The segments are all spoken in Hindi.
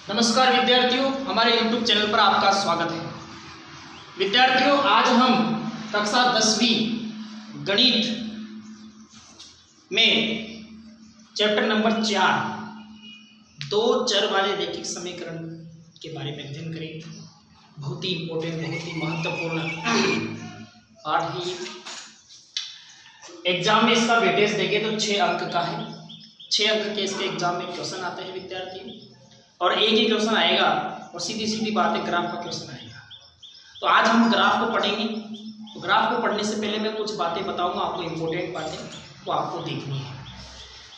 नमस्कार विद्यार्थियों, हमारे YouTube चैनल पर आपका स्वागत है। विद्यार्थियों, आज हम कक्षा 10वीं गणित में चैप्टर नंबर 4 दो चर वाले रैखिक समीकरण के बारे में अध्ययन करेंगे। बहुत ही इम्पोर्टेंट, बहुत ही महत्वपूर्ण पाठ है ये। एग्जाम में इसका वेटेज देंगे तो 6 अंक का है। 6 अंक के इसके एग्जाम में क्वेश्चन आते हैं विद्यार्थियों, और एक ही क्वेश्चन आएगा और सीधी सीधी बात है, ग्राफ का क्वेश्चन आएगा। तो आज हम ग्राफ को पढ़ेंगे। तो ग्राफ को पढ़ने से पहले मैं कुछ बातें बताऊंगा आपको, इंपॉर्टेंट बातें तो आपको देखनी है।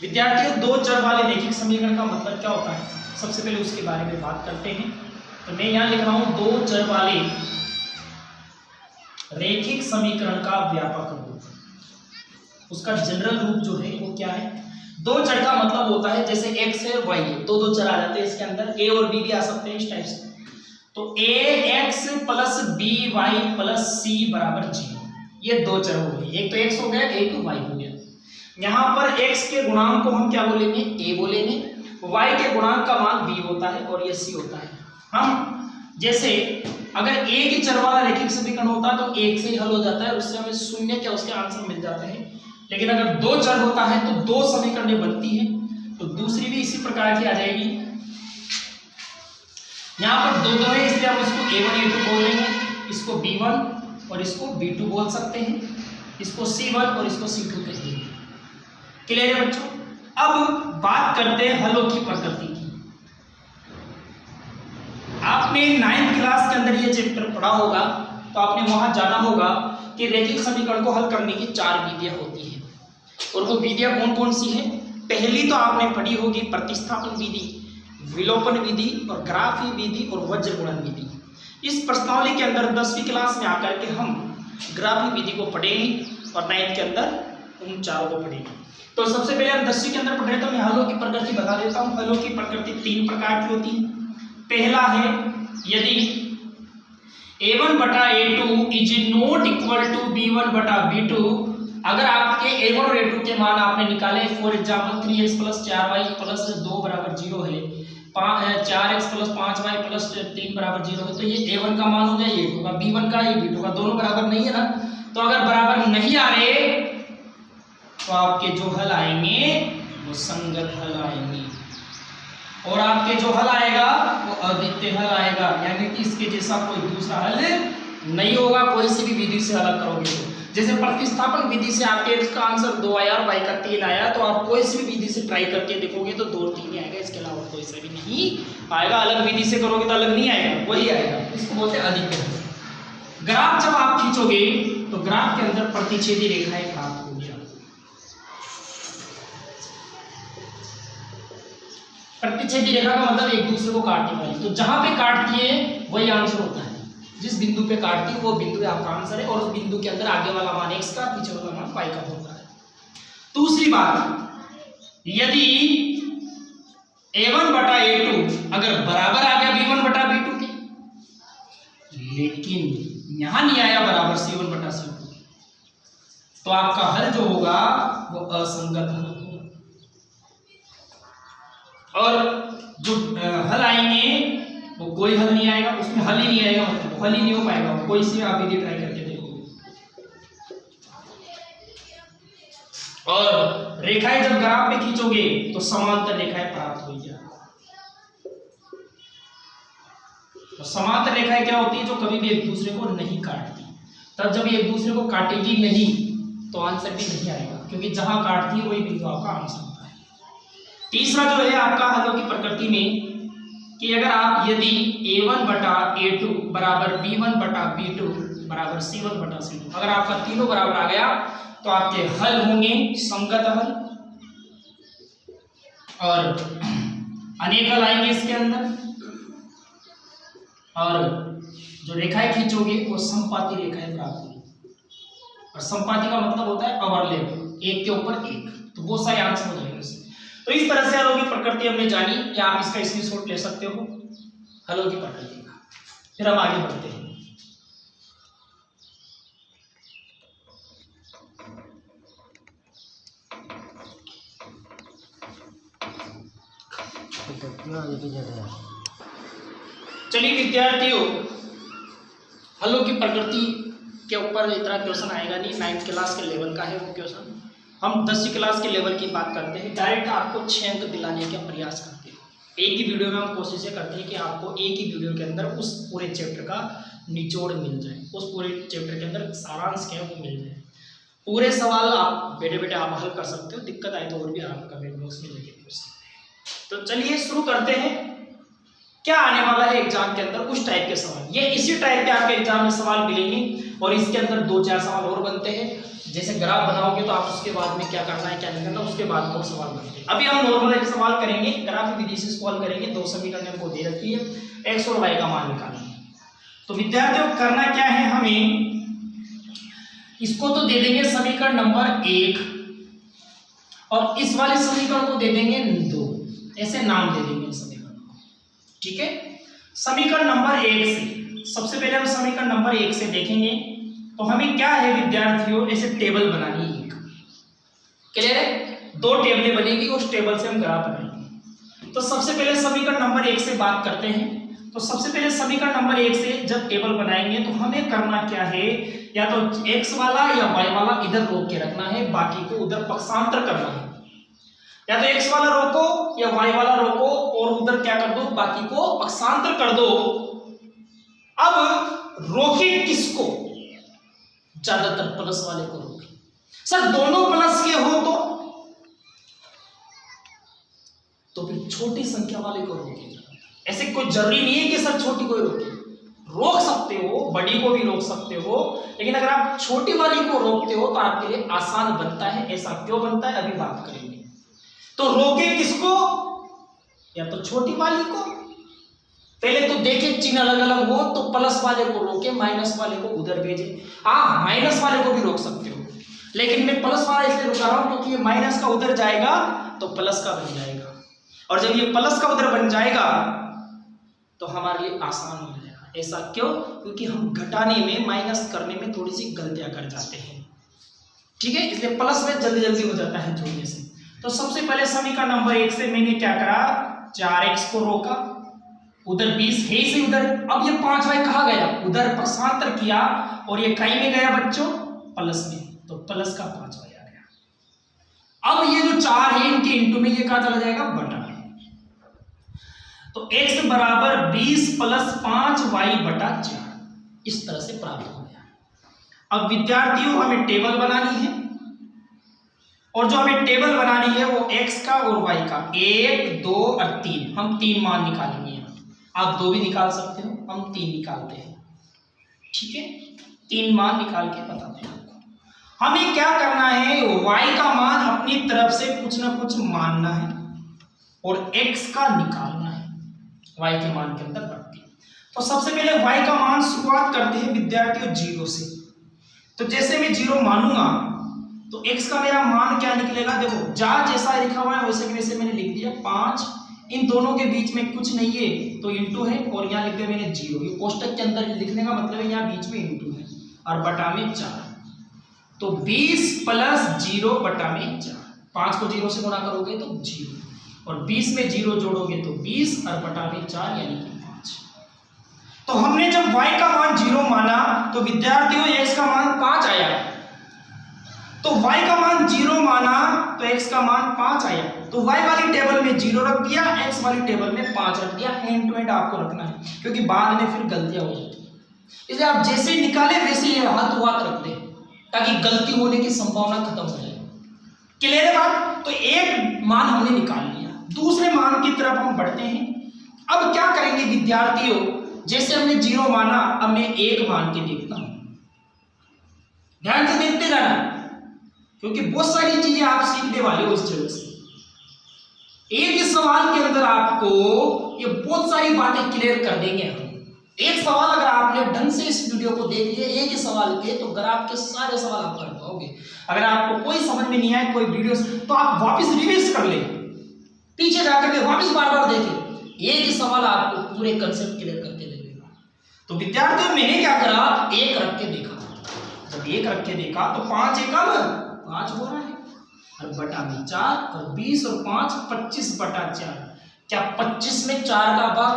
विद्यार्थियों, दो चर वाले रैखिक समीकरण का मतलब क्या होता है, सबसे पहले उसके बारे में बात करते हैं। तो मैं यहाँ लिख रहा हूँ दो चर वाले रैखिक समीकरण का व्यापक रूप। उसका जनरल रूप जो है वो क्या है? दो चर का मतलब होता है जैसे x है y है, दो चर आ जाते हैं इसके अंदर, a और b भी आ सकते हैं इस टाइप से। तो ax plus by plus c बराबर 0, ये दो चर हो गए। एक तो x हो गया, एक तो y हो गया। यहाँ पर x के गुणांक को हम क्या बोलेंगे? a बोलेंगे। y के गुणांक का मान b होता है और ये c होता है। हम जैसे अगर एक ही चर वाला रैखिक समीकरण होता तो एक से ही हल हो जाता है, उससे हमें शून्य क्या उसके आंसर मिल जाते हैं। लेकिन अगर दो चर होता है तो दो समीकरणें बनती है, तो दूसरी भी इसी प्रकार की आ जाएगी। यहां पर दो है, इसलिए हम इसको a1 a2 बोल लेंगे, इसको b1 और इसको b2 बोल सकते हैं, इसको c1 और इसको c2 कहेंगे। क्लियर है बच्चों? अब बात करते हैं हलों की प्रकृति की। आपने 9th क्लास के अंदर ये चैप्टर पढ़ा होगा, तो आपने वहां जाना होगा कि रैखिक समीकरण को हल करने की 4 विधियां होती हैं। और वो विधियां कौन कौन सी हैं? पहली तो आपने पढ़ी होगी प्रतिस्थापन विधि, विलोपन विधि और ग्राफी विधि और वज्र गुणन विधि। इस प्रश्नावली के अंदर 10वीं क्लास में आकर के हम ग्राफी विधि को पढ़ेंगे और 9th के अंदर उन चारों को पढ़ेंगे। तो सबसे पहले हम 10वीं के अंदर पढ़ रहे, तो मैं हलों की प्रकृति बता देता हूँ। हलों की प्रकृति 3 प्रकार की होती है। पहला है यदि a1 बटा a2 is not equal to b1 बटा b2, अगर आपके a1 और a2 के मान आपने निकाले, for example 3x plus 4y plus 2 बराबर 0 है, 4x प्लस 5y प्लस 3 बराबर 0 है, तो ये a1 का मान हो गया, ये a2 का, b1 का, ये b2 का, दोनों बराबर नहीं है ना। तो अगर बराबर नहीं आ रहे तो आपके जो हल आएंगे वो संगत हल आएंगे, और आपके जो हल आएगा वो अद्वितीय हल आएगा, यानी कि इसके जैसा कोई दूसरा हल नहीं होगा। कोई सी भी विधि से हल करोगे तो, जैसे प्रतिस्थापन विधि से आपके इसका आंसर 2 आया और y का 3 आया, तो आप कोई सी भी विधि से ट्राई करके देखोगे तो 2 और 3 ही आएगा, इसके अलावा कोई सा भी नहीं आएगा। अलग विधि से करोगे तो अलग नहीं आएगा, वही आएगा। इसको बोलते हैं अद्वितीय हल। ग्राफ जब आप खींचोगे तो ग्राफ के अंदर प्रतिच्छेदी रेखाएं प्राप्त होगी। प्रतिच्छेदी रेखा का मतलब एक दूसरे को काटने वाली, तो जहां पे काटती है वही आंसर होता है। जिस बिंदु पे काटती है वो बिंदु आपका आंसर है, और उस बिंदु के अंदर आगे वाला मान x का, पीछे वाला मान y का होता है। दूसरी बात, यदि a1 बटा a2 अगर बराबर आ गया b1 बटा b2 के, लेकिन यहां नहीं आया बराबर c1 बटा c2, तो आपका हल जो होगा वो असंगत हल होगा। और जो हल आएंगे वो कोई हल नहीं आएगा, उसमें हल ही नहीं आएगा, मतलब हल ही नहीं हो पाएगा। कोई सी आप विधि ट्राई करके देखोगे। और रेखाएं जब ग्राफ में खींचोगे तो समांतर रेखाएं प्राप्त होगी। और समांतर रेखाएं क्या होती है? जो कभी भी एक दूसरे को नहीं काटती। तब जब ये एक दूसरे को काटेगी नहीं तो आंसर भी नहीं आएगा, क्योंकि जहां काटती है वही बिंदु आपका आंसर होता है। तीसरा जो है आपका हलों की प्रकृति में, कि अगर आप यदि a1 बटा a2 बराबर b1 बटा b2 बराबर c1 बटा c2, अगर आपका तीनों बराबर आ गया तो आपके हल होंगे संगत हल, और अनेक हल आएंगे इसके अंदर। और जो रेखाएं खींचोगे वो समपाती रेखाएं प्राप्त होंगी। और समपाती का मतलब होता है ओवरलैप, एक के ऊपर एक, तो बहुत सारे आंसर हो जाएंगे। तो इस तरह से हलों की प्रकृति हमने जानी, कि आप इसका स्क्रीनशॉट ले सकते हो हलों की प्रकृति का। फिर हम आगे बढ़ते हैं। चलिए विद्यार्थियों, हलों की प्रकृति के ऊपर इतना क्वेश्चन आएगा नहीं, 9th क्लास के लेवल का है वो क्वेश्चन। हम 10वीं क्लास के लेवल की बात करते हैं, डायरेक्ट आपको 6 अंक दिलाने का प्रयास करते हैं। एक ही वीडियो में हम कोशिश करते हैं कि आपको एक ही वीडियो के अंदर उस पूरे चैप्टर का निचोड़ मिल जाए, उस पूरे चैप्टर के अंदर सारांश क्या है वो मिल जाए। पूरे सवाल आप बेटे बेटे आप हल कर सकते हो, दिक्कत आए तो और भी आप कमेंट बॉक्स में लेके पूछ सकते हैं। तो चलिए शुरू करते हैं। क्या आने वाला है एग्जाम के अंदर, उस टाइप के सवाल, ये इसी टाइप के आपके एग्जाम में सवाल मिलेंगे और इसके अंदर 2-4 सवाल और बनते हैं। जैसे ग्राफ बनाओगे तो आप उसके बाद में क्या करना है क्या नहीं करना, उसके बाद और सवाल बनते हैं। अभी हम नॉर्मल एक सवाल करेंगे, ग्राफ विधि से सॉल्व करेंगे। 2 समीकरण हमको दे रखी है, x और y का मान निकालेंगे। तो विद्यार्थियों करना क्या है, हमें इसको तो दे देंगे समीकरण नंबर 1 और इस वाले समीकरण को दे देंगे 2, ऐसे नाम दे देंगे समीकरण को, ठीक है। समीकरण नंबर 1 से सबसे पहले हम समीकरण नंबर 1 से देखेंगे। तो हमें क्या है विद्यार्थियों, ऐसे टेबल बनानी है एक, क्लियर है, 2 टेबलें बनेगी, उस टेबल से हम ग्राफ बनाएंगे। तो सबसे पहले समीकरण नंबर 1 से बात करते हैं। तो सबसे पहले समीकरण नंबर 1 से जब टेबल बनाएंगे तो हमें करना क्या है, या तो x वाला या y वाला इधर रोक के रखना है, बाकी को उधर पक्षांतर करना है। या तो x वाला रोको या y वाला रोको और उधर क्या कर दो, बाकी को पक्षांतर कर दो। अब रोके किसको, ज्यादातर प्लस वाले को रोके। सर दोनों प्लस के हो तो फिर छोटी संख्या वाले को रोके। ऐसे कोई जरूरी नहीं है कि सर छोटी को ही रोके, रोक सकते हो, बड़ी को भी रोक सकते हो, लेकिन अगर आप छोटी वाली को रोकते हो तो आपके लिए आसान बनता है। ऐसा क्यों बनता है अभी बात करेंगे। तो रोके किसको, या तो छोटी वाली को, पहले तो देखे चिन्ह अलग अलग हो तो प्लस वाले को रोके, माइनस वाले को उधर भेजे। हाँ माइनस वाले को भी रोक सकते हो, लेकिन मैं प्लस वाला इसलिए रुका रहा हूं क्योंकि ये माइनस का उधर जाएगा तो प्लस का बन जाएगा, और जब ये प्लस का उधर बन जाएगा तो हमारे लिए आसान हो जाएगा। ऐसा क्यों, क्योंकि हम घटाने में माइनस करने में थोड़ी सी गलतियां कर जाते हैं, ठीक है, इसलिए प्लस में जल्दी जल्दी हो जाता है जोड़ने से। तो सबसे पहले समीकरण नंबर 1 से मैंने क्या करा, 4x को रोका, उधर 20 है से उधर, अब ये 5y कहाँ गया, उधर पक्षांतर किया और ये कहीं में गया बच्चों, प्लस में, तो प्लस का 5y आ गया। अब ये जो 4 है इनके इंटू में ये कहाँ चला जाएगा, बटा में। तो x बराबर 20 प्लस 5y बटा 4, इस तरह से प्राप्त हो गया। अब विद्यार्थियों हमें टेबल बनानी है, और जो हमें टेबल बनानी है वो x का और y का, 1, 2 और 3, हम 3 मान निकालेंगे। आप 2 भी निकाल सकते हो, हम 3 निकालते हैं, ठीक है, 3 मान निकाल के बताते हैं आपको। हमें क्या करना है, y का मान अपनी तरफ से कुछ ना कुछ मानना है और x का निकालना है, y के मान के अंदर रखते हैं। तो सबसे पहले y का मान शुरुआत करते हैं विद्यार्थियों 0 से। तो जैसे मैं 0 मानूंगा तो x का मेरा मान क्या निकलेगा, देखो जहां जैसा लिखा हुआ है वैसे वैसे मैंने लिख दिया 5, इन दोनों के बीच में कुछ नहीं है तो इंटू है, और यहाँ लिख दिया मैंने 0, ये कोष्टक के अंदर लिखने का मतलब है यहाँ बीच में इंटू है, और बटा में 4, तो 20 प्लस 0 बटा में 4, 5 को 0 से गुणा करोगे तो 0, और 20 में 0 जोड़ोगे तो 20 और बटा में 4 यानी कि 5। तो हमने जब y का मान 0 माना तो विद्यार्थियों x का मान 5 आया, तो y का मान 0 माना तो x का मान 5 आया, तो y वाली टेबल में 0 रख दिया, x वाली टेबल में 5 रख दिया। हैंड टू हैंड आपको रखना है क्योंकि बाद में फिर गलतियां हो जाती है, इसलिए आप जैसे निकाले वैसे ही हाथ रख दें ताकि गलती होने की संभावना खत्म हो जाए। क्लियर है बात। तो एक मान हमने निकाल लिया, दूसरे मान की तरफ हम बढ़ते हैं। अब क्या करेंगे विद्यार्थियों, जैसे हमने 0 माना, अब मैं 1 मान के देखता हूं, ध्यान से देखते जाना क्योंकि बहुत सारी चीजें आप सीखने वाले हो इस जगह से। एक ही सवाल के अंदर आपको ये बहुत सारी बातें क्लियर कर देंगे हम। एक सवाल अगर आपने ढंग से इस वीडियो को देख लिया एक ही सवाल के, तो ग्राफ के सारे सवाल आप कर पाओगे। अगर आपको कोई समझ में नहीं आए कोई वीडियो तो आप वापस रिवाइज कर ले, पीछे जाकर के वापस बार बार देखें, एक ही सवाल आपको पूरे कंसेप्ट क्लियर करके दे देगा। तो विद्यार्थियों मैंने क्या करा, 1 रख के देखा, जब 1 रख के देखा तो 5 एकम 5 हो रहा है, और बटा में 4, और 20 और 5 25 बटा 4, क्या 25 में 4 का भाग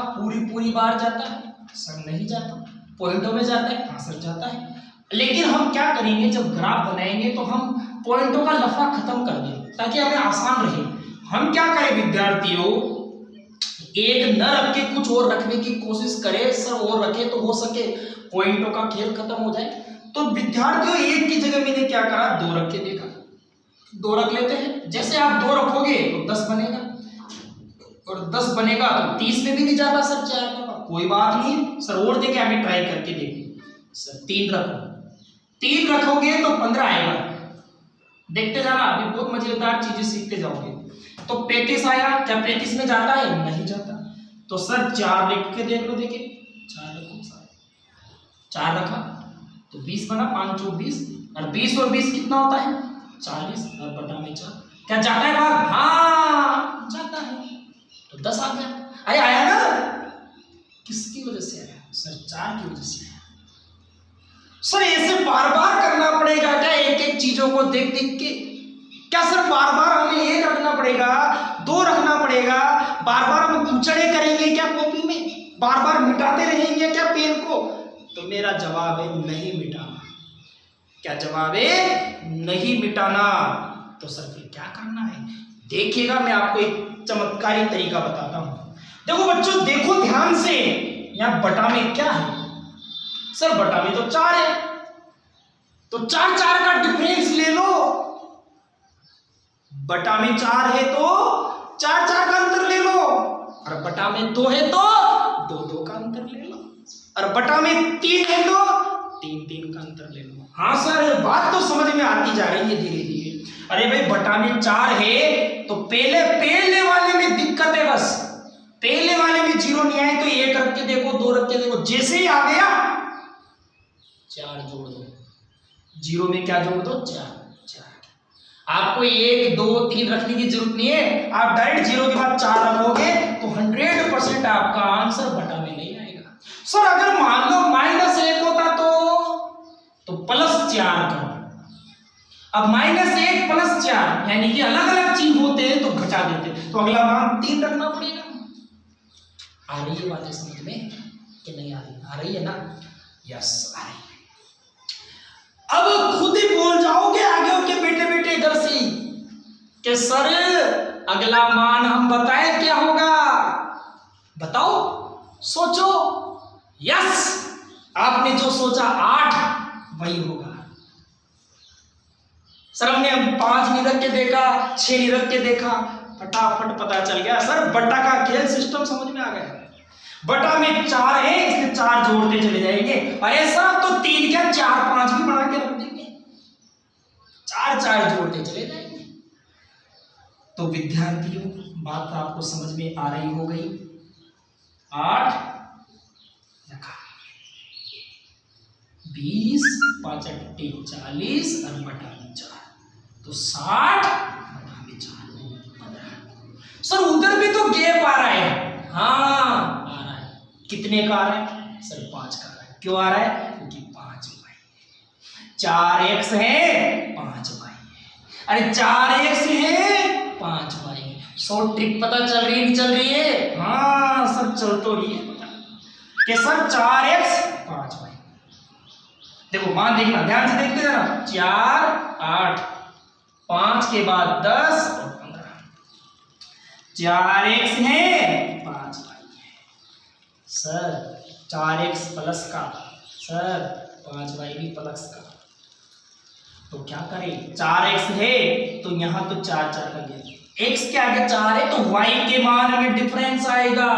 पूरी बार जाता है? सर नहीं जाता। पॉइंटों में जाता है? हाँ सर जाता है। लेकिन हम क्या करेंगे, जब ग्राफ बनाएंगे तो हम पॉइंटों का लफड़ा खत्म कर दें ताकि हमें आसान रहे। हम क्या करें विद्यार्थियों, एक न रख के कुछ और रखने की कोशिश करें, सर और रखे तो हो सके पॉइंटों का खेल खत्म हो जाए। तो विद्यार्थियों एक की जगह मैंने क्या करा, 2 रख के देखा। 2 रख लेते हैं। जैसे आप 2 रखोगे तो 10 बनेगा, और 10 बनेगा तो 30 में भी नहीं जाता सर 4 का, कोई बात नहीं है सर, और देखे हमें ट्राई करके देखें। सर 3 रखो, 3 रखोगे तो 15 आएगा। देखते जाना, अभी बहुत मजेदार चीजें सीखते जाओगे। तो 35 आया, क्या 35 में जाता है? नहीं जाता। तो सर 4 लिख के देख लो, देखिए 4 रखो, 4 रखा तो 20 बना, 5 चौक 20, और 20 और 20 कितना होता है? 40, और बटा में 4। क्या जाता है भाग? हाँ जाता है। तो 10 आ गया। अरे आया ना, किसकी वजह से आया? सर 4 की वजह से आया। सर ऐसे बार बार करना पड़ेगा क्या एक एक चीजों को देख देख के? क्या सर बार बार हमें 1 रखना पड़ेगा, 2 रखना पड़ेगा, बार बार हम कुचड़े करेंगे क्या कॉपी में? बार बार मिटाते रहेंगे क्या पेन को? तो मेरा जवाब है नहीं मिटाना। क्या जवाब है? नहीं मिटाना। तो सर फिर क्या करना है? देखिएगा, मैं आपको एक चमत्कारी तरीका बताता हूं। देखो बच्चों, देखो ध्यान से, यहां बटा में क्या है? सर बटा में तो 4 है, तो 4 का डिफरेंस ले लो। बटा में 4 है तो 4 का अंतर ले लो, और बटा में 2 है तो 2 का अंतर ले लो, और बटा में 3 है तो 3 का अंतर ले लो। हाँ सर, बात तो समझ में आती जा रही है धीरे धीरे। अरे भाई बटा में 4 है तो पहले वाले में दिक्कत है, बस पहले वाले में 0 नहीं आए तो 1 रख के देखो, 2 रख के देखो, जैसे ही आ गया 4 जोड़ दो, 0 में क्या जोड़ दो? 4। आपको 1 2 3 रखने की जरूरत नहीं है, आप डायरेक्ट 0 के बाद 4 रखोगे तो 100% आपका आंसर बटा में नहीं आएगा। सर अगर मान लो -1 होता तो +4 करो। अब -1 +4 यानी कि अलग अलग चीज होते हैं तो घटा देते, तो अगला मान 3 रखना पड़ेगा। आ रही है बातें समझ में कि नहीं आ रही? आ रही है ना? यस आ रही है। अब खुद ही बोल जाओगे आगे के बेटे इधर से कि सर अगला मान हम बताएं क्या होगा? बताओ, सोचो। यस, आपने जो सोचा 8 वही होगा। सर हमने 5 नहीं रख के देखा, 6 नहीं रख के देखा, फटाफट पता चल गया। सर बटा का खेल सिस्टम समझ में आ गया। बटा में 4 है इसलिए 4 जोड़ते चले जाएंगे, और ऐसा तो 3 क्या 4 5 भी बना के रख देंगे, 4 जोड़ते चले जाएंगे। तो विद्यार्थियों बात आपको समझ में आ रही हो गई। 8 रखा, 20 5 8 40 और बटा में 4 तो 60, बटा में 4 सर उधर भी तो गैप आ रहा है। हाँ कितने का आ रहा है? सर 5 का आ रहा है। क्यों आ रहा है? क्योंकि 5 y 4x है 5 y है। अरे 4x है 5 y है। सो ट्रिक पता चल रही है नहीं चल रही है? हाँ सर चल तो रही है पता कि सर 4x 5 y। देखो मान देखना, ध्यान से देखते जाना। 4 8 5 के बाद 10 और 15, 4x है 5 y। सर 4x प्लस का, सर 5y भी प्लस का, तो क्या करें? 4x है तो यहां तो 4 का गया, x के आगे 4 है तो y के मान में डिफरेंस आएगा,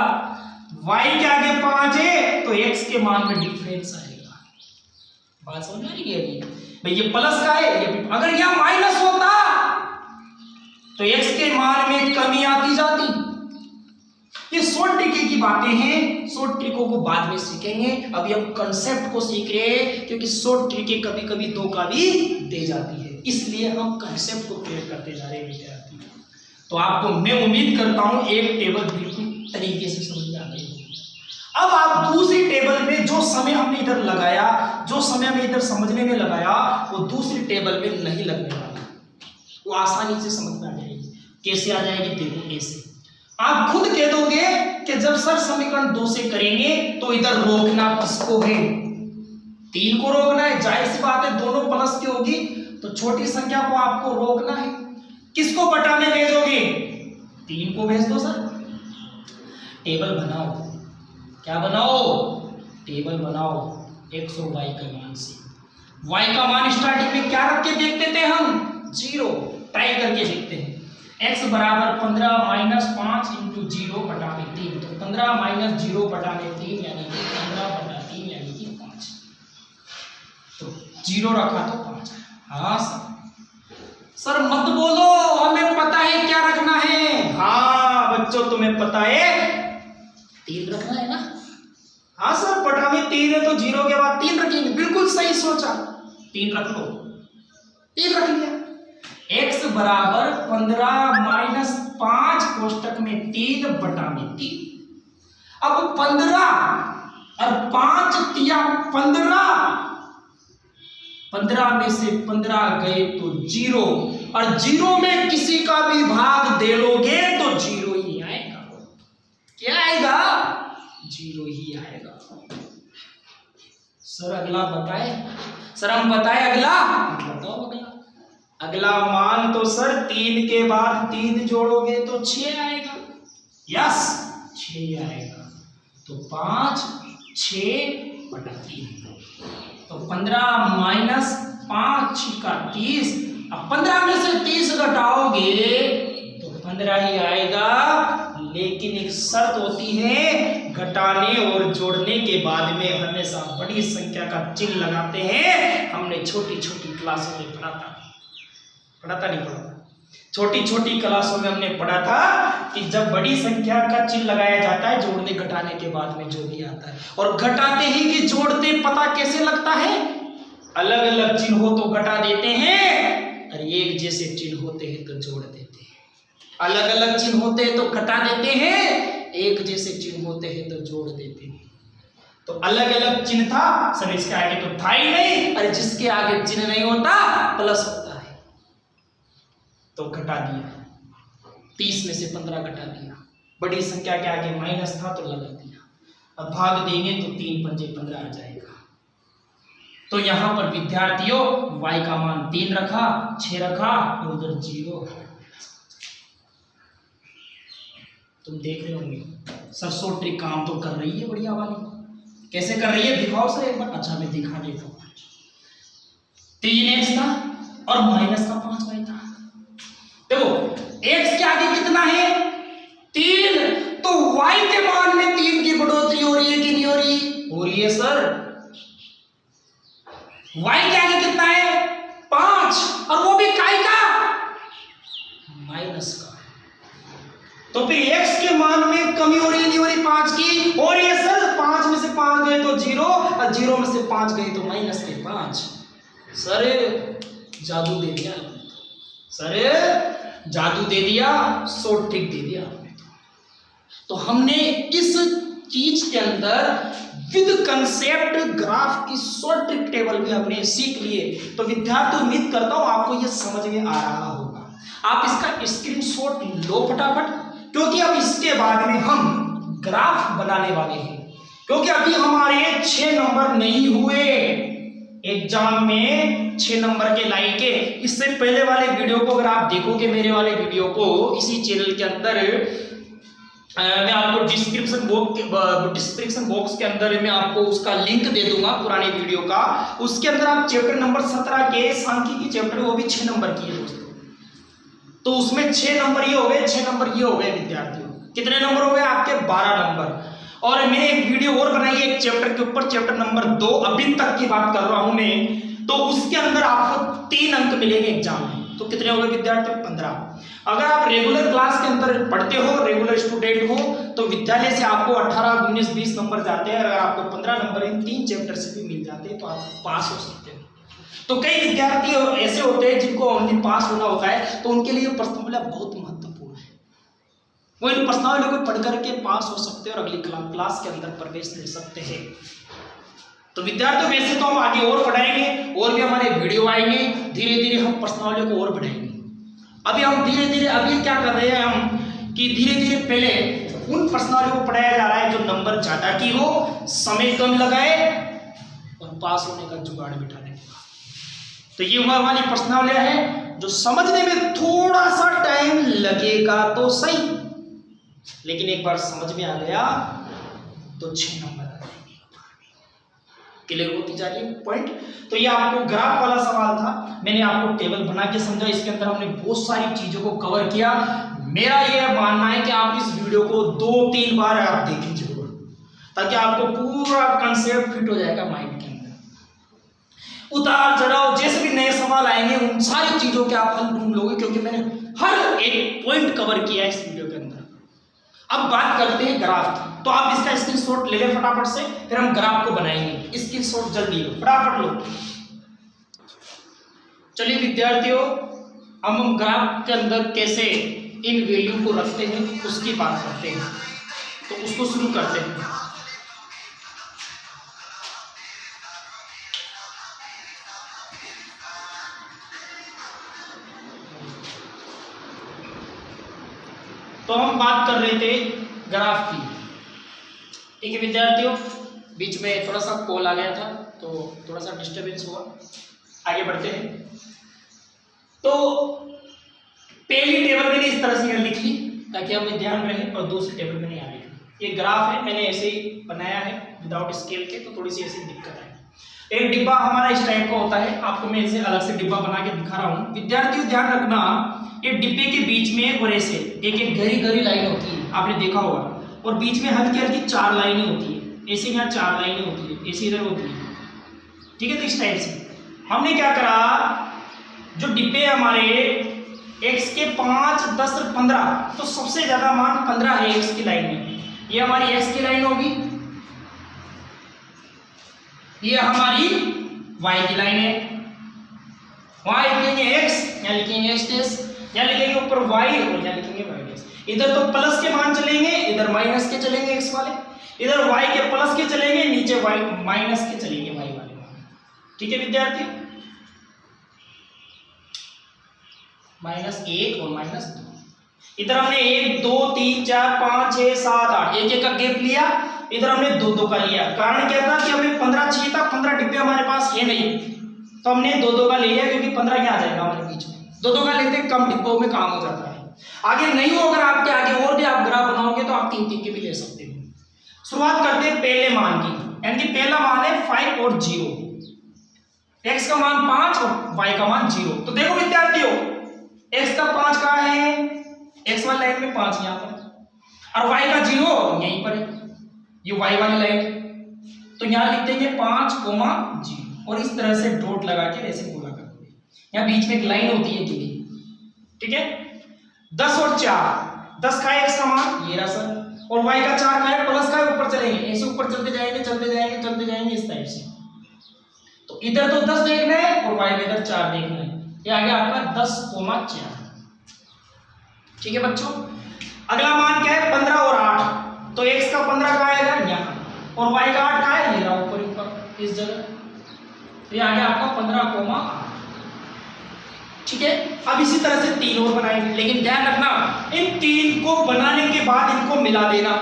y के आगे 5 है तो x के मान में डिफरेंस आएगा। बात समझ में आ रही है भाई? ये प्लस का है, ये अगर यहां माइनस होता तो x के मान में कमी आती जाती। ये शॉर्ट ट्रिक की बातें हैं, शॉर्ट ट्रिकों को बाद में सीखेंगे। अभी हम कंसेप्ट को सीख रहे हैं, क्योंकि शॉर्ट ट्रिक कभी कभी धोखा भी दे जाती है, इसलिए हम कंसेप्ट को क्लियर करते जा रहे हैं विद्यार्थी। तो आपको मैं उम्मीद करता हूं एक टेबल बिल्कुल तरीके से समझ में आ गई होगी। अब आप दूसरी टेबल में जो समय हमने इधर लगाया, जो समय हमें इधर समझने में लगाया, वो दूसरी टेबल में नहीं लगने वाला, वो आसानी से समझ में आ जाएगी। कैसे आ जाएगी? देखो ऐसे। आप खुद कह दोगे कि जब सर समीकरण 2 से करेंगे तो इधर रोकना किसको है? 3 को रोकना है। जाहिर सी बात है दोनों प्लस की होगी तो छोटी संख्या को आपको रोकना है। किसको बटाने भेजोगे? 3 को भेज दो सर। टेबल बनाओ। क्या बनाओ? टेबल बनाओ x और y का मान से। y का मान स्टार्टिंग में क्या रख के देखते थे हम? 0। ट्राई करके देखते हैं। x बराबर 15 माइनस 5 इंटू 0 बटा में 3। तो 15 माइनस 0 बटा में 3 यानी कि 15 बटा 3 यानी कि 5। तो 0 रखा तो 5। हाँ सर मत बोलो, हमें पता है क्या रखना है। हाँ बच्चों तुम्हें पता है 3 रखना है ना? हाँ सर बटा में 3 है तो 0 के बाद 3 रखेंगे। बिल्कुल सही सोचा, 3 रख लो। 3 रख लिया। x बराबर 15 माइनस 5 कोष्टक में 3 बटा में 3। अब 15 और 5 तिया 15 में से 15 गए तो 0 और 0 में किसी का भी भाग दे लोगे तो 0 ही आएगा। क्या आएगा? 0 ही आएगा। सर अगला बताए। सर हम बताए अगला। बताओ अगला। अगला मान तो सर 3 के बाद 3 जोड़ोगे तो 6 आएगा। यस 6 आएगा। तो 5 6 बटा 3। तो 15 माइनस 5 का 30। अब 15 में से 30 घटाओगे तो 15 ही आएगा। लेकिन एक शर्त होती है, घटाने और जोड़ने के बाद में हमेशा बड़ी संख्या का चिन्ह लगाते हैं। हमने छोटी छोटी क्लासों में पढ़ा था नहीं पढ़ा? छोटी छोटी क्लासों में हमने पढ़ा था कि जब बड़ी संख्या का चिन्ह लगाया जाता है जोड़ने घटाने के बाद में जो भी आता है, और घटाते ही कि जोड़ते पता कैसे लगता है? अलग अलग चिन्ह हो तो घटा देते हैं और एक जैसे चिन्ह होते हैं तो जोड़ देते हैं। अलग अलग चिन्ह होते हैं तो घटा देते हैं, एक जैसे चिन्ह होते हैं तो जोड़ देते हैं। तो अलग अलग चिन्ह था सर, इसके आगे तो था ही नहीं। अरे जिसके आगे चिन्ह नहीं होता प्लस होता है तो घटा दिया। 30 में से 15 घटा दिया। बड़ी संख्या के आगे माइनस था तो लगा दिया। अब भाग देंगे तो 3 पंजे 15 आ जाएगा। तो यहां पर विद्यार्थियों y का मान 3 रखा, 6 रखा और उधर 0। तुम देख रहे होंगे सर सो ट्रिक काम तो कर रही है बढ़िया वाली। कैसे कर रही है दिखाओ सर एक बार। अच्छा मैं दिखा देता हूं। 3x था और माइनस का 5y था। देखो x के आगे कितना है? 3। तो y के मान में 3 की बढ़ोतरी हो रही है कि नहीं हो रही? हो रही है सर। y के आगे कितना है? 5 और वो भी काय का? माइनस का। तो फिर x के मान में कमी हो रही नहीं हो रही? 5 की हो रही है सर। 5 में से 5 गए तो 0 और 0 में से 5 गए तो माइनस के 5। सर जादू दे दिया सर, जादू दे दिया, शॉर्ट ट्रिक दे दिया आपने। तो हमने इस चीज के अंदर विद कंसेप्ट ग्राफ की शॉर्ट ट्रिक टेबल भी हमने सीख लिए। तो विद्यार्थी उम्मीद करता हूं आपको यह समझ में आ रहा होगा। आप इसका स्क्रीनशॉट लो फटाफट, क्योंकि अब इसके बाद में हम ग्राफ बनाने वाले हैं। क्योंकि अभी हमारे 6 नंबर नहीं हुए एग्जाम में, 6 नंबर के लाइन के। इससे पहले वाले वीडियो को अगर आप देखोगे, मेरे वाले वीडियो को इसी चैनल के अंदर मैं आपको डिस्क्रिप्शन बॉक्स के अंदर मैं आपको उसका लिंक दे दूंगा पुराने वीडियो का। उसके अंदर आप चैप्टर नंबर 17 के सांख्यिकी चैप्टर, वो भी 6 नंबर की है दोस्तों। तो उसमें 6 नंबर ये हो गए, 6 नंबर ये हो गए विद्यार्थियों। कितने नंबर हो गए आपके? 12 नंबर। और मैंने एक वीडियो और बनाई है एक चैप्टर के ऊपर, चैप्टर नंबर 2 अभी तक की बात कर रहा हूं मैं। तो उसके अंदर आपको 3 अंक मिलेंगे एग्जाम में। तो कितने हो गए विद्यार्थी? 15। अगर आप रेगुलर क्लास के अंदर पढ़ते हो, रेगुलर स्टूडेंट हो, तो विद्यालय से आपको 18, 19, 20 नंबर जाते हैं। अगर आपको 15 नंबर इन 3 चैप्टर से भी मिल जाते हैं तो आप पास हो सकते हो। तो कई विद्यार्थी ऐसे होते हैं जिनको ओनली पास होना होता है, तो उनके लिए प्रश्नावली बहुत महत्वपूर्ण है। वो इन प्रश्नावली को पढ़ करके पास हो सकते हैं और अगली क्लास के अंदर प्रवेश ले सकते हैं। तो विद्यार्थियों वैसे तो हम आगे और पढ़ाएंगे, और भी हमारे वीडियो आएंगे। धीरे धीरे हम प्रश्नावली को और बढ़ाएंगे। अभी हम धीरे धीरे अभी क्या कर रहे हैं हम कि धीरे धीरे पहले उन प्रश्नावलियों को पढ़ाया जा रहा है जो नंबर ज्यादा की हो, समय कम लगाए और पास होने का जुगाड़ बिठाने का। तो ये वह वाली प्रश्नावलियां है जो समझने में थोड़ा सा टाइम लगेगा तो सही, लेकिन एक बार समझ में आ गया तो 6 नंबर आ जाएंगे। क्लियर होती जा रही है पॉइंट। तो ये आपको ग्राफ वाला सवाल था, मैंने आपको टेबल बना के समझा, इसके अंदर हमने बहुत सारी चीजों को कवर किया। मेरा यह मानना है कि आप इस वीडियो को 2-3 बार आप देखें जरूर, ताकि आपको पूरा कंसेप्ट फिट हो जाएगा माइंड के अंदर। उतार चढ़ाव जैसे भी नए सवाल आएंगे उन सारी चीजों के आप हल ढूंढ लोगे, क्योंकि मैंने हर एक पॉइंट कवर किया है इस वीडियो के अंदर। अब बात करते हैं ग्राफ की, तो आप इसका स्क्रीनशॉट ले लें फटाफट से, फिर हम ग्राफ को बनाएंगे। स्क्रीनशॉट जल्दी लो, फटाफट लो। चलिए विद्यार्थियों, अब हम ग्राफ के अंदर कैसे इन वैल्यू को रखते हैं उसकी बात करते हैं, तो उसको शुरू करते हैं। तो हम बात कर रहे थे ग्राफ की, ठीक है विद्यार्थियों। बीच में थोड़ा सा कॉल आ गया था तो थोड़ा सा डिस्टरबेंस हुआ, आगे बढ़ते हैं। तो पहली टेबल मैंने इस तरह से लिख ली ताकि हमें ध्यान रहे, और दूसरी टेबल मैंने यहाँ लिखी। ये ग्राफ है, मैंने ऐसे ही बनाया है विदाउट स्केल के, तो थोड़ी सी ऐसी दिक्कत है। एक डिब्बा हमारा इस टाइप का होता है, आपको मैं इसे अलग से डिब्बा बना के दिखा रहा हूँ। विद्यार्थियों ध्यान रखना, ये डिब्बे के बीच में और ऐसे एक गहरी गहरी लाइन होती है, आपने देखा होगा, और बीच में हल्की हल्की 4 लाइनें होती है। ऐसे यहाँ 4 लाइनें होती है, ऐसे इधर होती है, ठीक है। तो इस टाइप से हमने क्या करा, जो डिब्बे हमारे x के 5, 10 और 15, तो सबसे ज्यादा मान 15 है x की लाइन में। ये हमारी x की लाइन होगी, ये हमारी y की लाइन है। वहां लिखेंगे x, यहाँ लिखेंगे x डैश, यहाँ लिखेंगे ऊपर y और यहाँ लिखेंगे y डैश। इधर तो प्लस के मान चलेंगे, इधर माइनस के चलेंगे x वाले, इधर y के प्लस के चलेंगे, नीचे y माइनस के चलेंगे y वाले मान, ठीक है विद्यार्थी। -1 और -2, इधर हमने 1 2 3 4 5 6 7 8 एक का गैप लिया, इधर हमने 2 का लिया। कारण क्या था कि हमें 15 चाहिए था, 15 डिब्बे हमारे पास है नहीं, तो हमने 2 का ले लिया, क्योंकि 15 क्या आ जाएगा हमारे बीच में। 2 का लेते कम डिब्बों में काम हो जाता है। आगे नहीं हो, अगर आपके आगे और भी आप ग्राफ बनाओगे तो आप 3 के भी ले सकते हो। शुरुआत करते हैं पहले मान की, यानी कि पहला मान है 5 और 0, x का मान 5 और y का मान 0। तो देखो विद्यार्थियों, x का 5 कहाँ है, x वाली लाइन में 5 यहाँ पर, और y का 0 यहीं पर है, ये y वाली लाइन। तो यहाँ लिख देंगे 5,0, और इस तरह से डॉट लगा के ऐसे गोला कर देंगे। यहाँ बीच में एक लाइन होती है टीवी, ठीक है। 10 और 4, 10 का x का मान ये रहा सर, और y का 4 का है, प्लस का है, ऊपर चलेंगे, ऐसे ऊपर चलते जाएंगे चलते जाएंगे चलते जाएंगे इस टाइप से। तो इधर तो 10 देखना है और y में इधर 4 देखना है, ये आ गया आपका 10,4, ठीक है बच्चों। अगला मान क्या है, 15 और 8, तो x का 15 का आएगा यहाँ, और y का 8 का है ये रहा ऊपर ऊपर इस जगह, तो ये आ गया आपका 15,8, ठीक है। अब इसी तरह से 3 और बनाएंगे, लेकिन ध्यान रखना इन 3 को बनाने के बाद इनको मिला देना,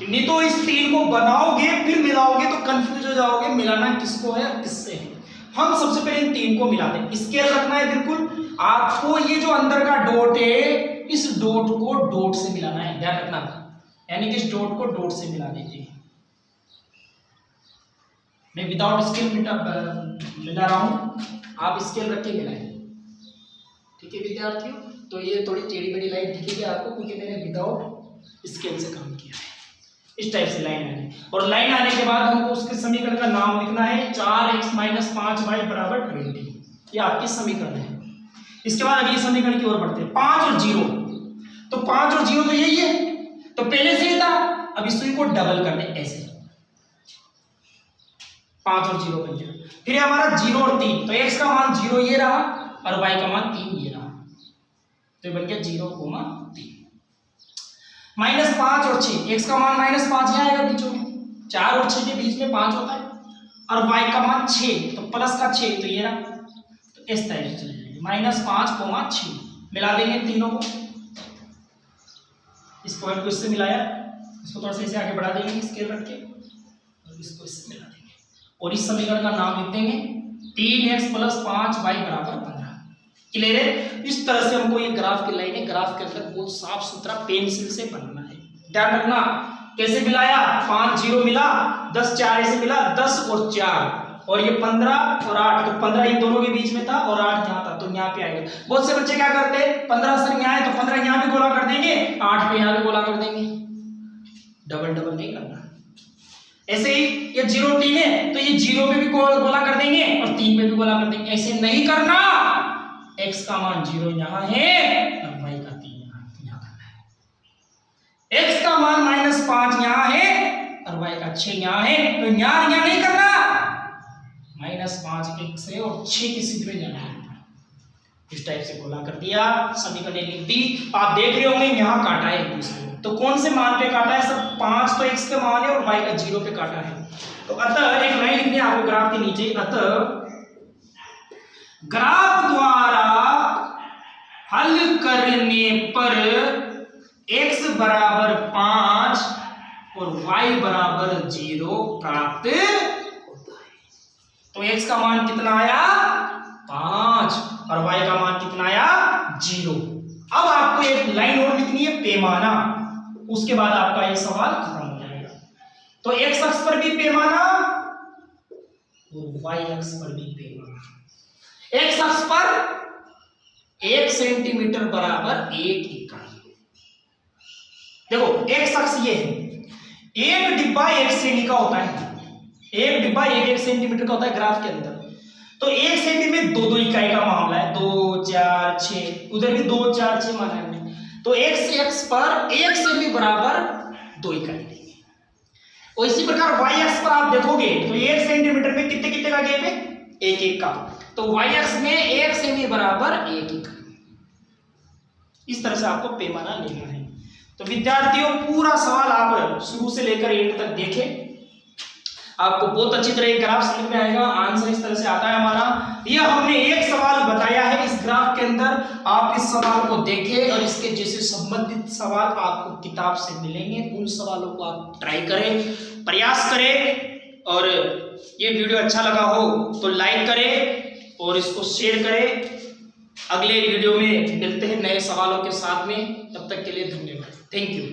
नहीं तो इस 3 को बनाओगे फिर मिलाओगे तो कंफ्यूज हो जाओगे, मिलाना किसको है और किससे है। हम सबसे पहले इन 3 को मिला दें। स्केल रखना है बिल्कुल आपको, ये जो अंदर का डॉट है इस डॉट को डॉट से मिलाना है, ध्यान रखना, यानी कि इस डॉट को डॉट से मिला देते हैं। मैं विदाउट स्केल मिला रहा हूं, आप स्केल रख के मिलाएं, ठीक है विद्यार्थियों। तो ये थोड़ी टेढ़ी मेढ़ी लाइन दिखेगी आपको, क्योंकि मैंने विदाउट स्केल से काम किया है। इस टाइप से लाइन आने, और लाइन आने के बाद हमको उसके समीकरण का नाम लिखना है 4x - 5y = 20, ये आपकी समीकरण है। इसके बाद अगली समीकरण की ओर बढ़ते हैं, 5 और 0, तो 5 और 0 तो यही है, तो पहले से ही था, अब इसी को डबल कर दें ऐसे, 5 और 0 बन गया। फिर हमारा 0 और 3, तो x का मान 0 ये रहा और y का मान 3 ये रहा, तो ये बन गया 0,3। -5 और 6, x का मान -5 यहाँ आएगा बीचों में, 4 और 6 के बीच में 5 होता है, और y का मान 6, तो प्लस का 6, तो ये रहा, तो इस तरह से चले जाएंगे, -5,6 मिला देंगे तीनों को, इस पॉइंट को इससे मिलाया, इसको थोड़ा सा इसे आगे बढ़ा देंगे स्केल रख के और इसको इससे मिला देंगे और इस समीकरण का नाम लिख देंगे 3x + 5y = 15। क्लियर है? इस तरह से हमको ये ग्राफ की लाइन है, ग्राफ के अंदर बहुत साफ सुथरा पेंसिल से बनाना है। ध्यान रखना कैसे मिलाया, 5 0 मिला, 10 4 ऐसे मिला, 10 और 4 और ये 15 और 8, तो 15 इन दोनों के बीच में था और 8 यहाँ था, तो यहाँ पे आएगा। बहुत से बच्चे क्या करते हैं, 15 सर यहाँ है तो 15 यहाँ पे गोला कर देंगे, 8 पे यहाँ पे गोला कर देंगे, डबल डबल नहीं करना। ऐसे ही ये 0 3 है तो ये 0 पे भी गोला कर देंगे और 3 पे भी गोला कर देंगे, ऐसे नहीं करना। x का मान 0 यहाँ है और y का 3 यहाँ करना है। x का मान -5 यहाँ है और y का 6 यहाँ है, तो यहाँ नहीं करना, -5 x है और 6 की सीध में जाना है। इस टाइप से गोला कर दिया, समीकरण लिख दी। आप देख रहे होंगे यहाँ काटा है एक दूसरे, तो कौन से मान पे काटा है सर, 5 तो x का मान है और y का 0 पे काटा है। तो अतः एक लाइन लिखनी है आपको ग्राफ के नीचे, अतः ग्राफ द्वारा हल करने पर x = 5 और y = 0 प्राप्त होता है। तो x का मान कितना आया 5 और y का मान कितना आया 0। अब आपको एक लाइन और लिखनी है पैमाना, उसके बाद आपका ये सवाल खत्म हो जाएगा। तो x अक्ष पर भी पैमाना और y अक्ष पर भी पैमाना। x अक्ष पर 1 सेंटीमीटर = 1 इकाई। देखो x अक्ष ये है, एक डिब्बा 1 सेंटी का होता है, एक डिब्बा 1 सेंटीमीटर का होता है ग्राफ के अंदर। तो 1 सेंटी में 2 इकाई का मामला है, 2 4 6, उधर भी 2 4 6 माना है। तो x अक्ष पर 1 सेंटी बराबर 2 इकाई देंगे। और इसी प्रकार y अक्ष पर आप देखोगे तो 1 सेंटीमीटर में कितने कितने का गैप है, 1 1 का। तो y अक्ष में 1 सेंटी बराबर 1 इकाई। इस तरह से आपको पैमाना लेना है। तो विद्यार्थियों पूरा सवाल आप शुरू से लेकर एंड तक देखें, आपको बहुत अच्छी तरह ग्राफ समझ में आएगा। आंसर इस तरह से आता है हमारा। यह हमने एक सवाल बताया है इस ग्राफ के अंदर, आप इस सवाल को देखें और इसके जैसे संबंधित सवाल आपको किताब से मिलेंगे, उन सवालों को आप ट्राई करें, प्रयास करें। और ये वीडियो अच्छा लगा हो तो लाइक करें और इसको शेयर करें। अगले वीडियो में मिलते हैं नए सवालों के साथ में, तब तक के लिए धन्यवाद। Thank you.